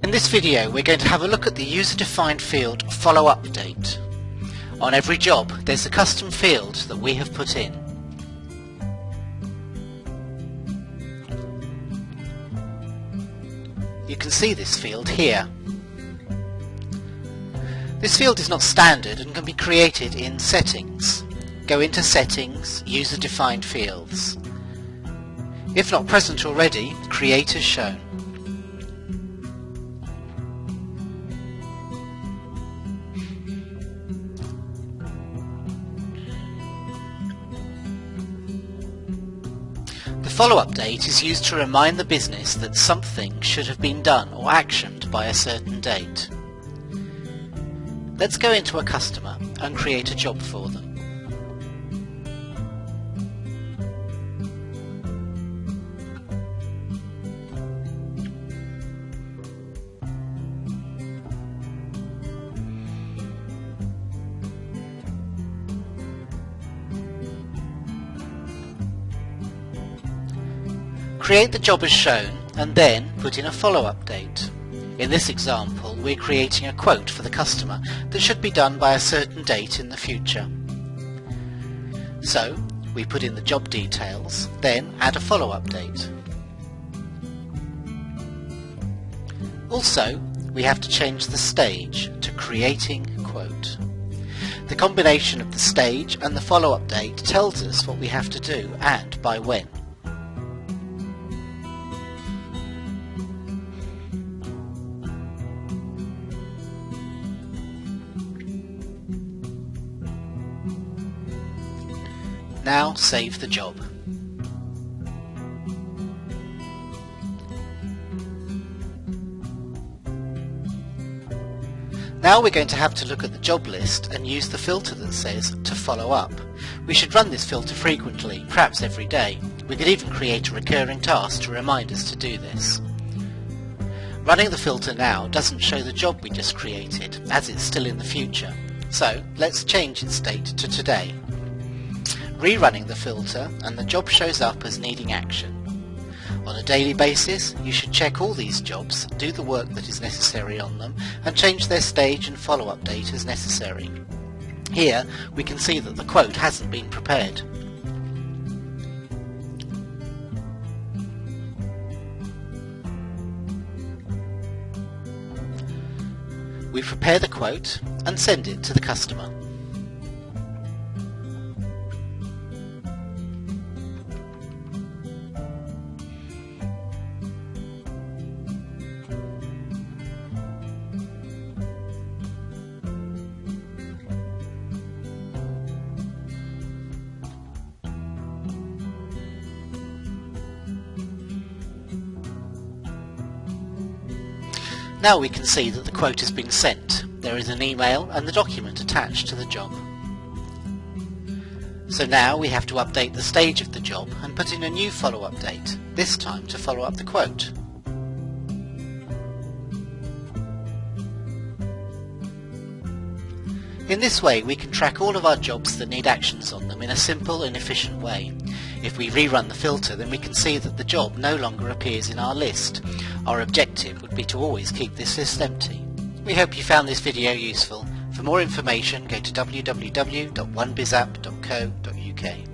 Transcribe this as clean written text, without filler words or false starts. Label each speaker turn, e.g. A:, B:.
A: In this video we're going to have a look at the user-defined field follow update. On every job there's a custom field that we have put in. You can see this field here. This field is not standard and can be created in Settings. Go into Settings, User-Defined Fields. If not present already, create as shown. The follow update is used to remind the business that something should have been done or actioned by a certain date. Let's go into a customer and create a job for them. Create the job as shown and then put in a follow update. In this example we're creating a quote for the customer that should be done by a certain date in the future. So we put in the job details, then add a follow update. Also we have to change the stage to creating quote. The combination of the stage and the follow update tells us what we have to do and by when. Now save the job. Now we're going to have to look at the job list and use the filter that says to follow up. We should run this filter frequently, perhaps every day. We could even create a recurring task to remind us to do this. Running the filter now doesn't show the job we just created, as it's still in the future. So let's change its date to today. Rerunning the filter and the job shows up as needing action. On a daily basis you should check all these jobs, do the work that is necessary on them and change their stage and follow update as necessary. Here we can see that the quote hasn't been prepared. We prepare the quote and send it to the customer. Now we can see that the quote has been sent. There is an email and the document attached to the job. So now we have to update the stage of the job and put in a new follow update, this time to follow up the quote. In this way we can track all of our jobs that need actions on them in a simple and efficient way. If we rerun the filter then we can see that the job no longer appears in our list. Our objective would be to always keep this list empty. We hope you found this video useful. For more information go to www.onebizapp.co.uk.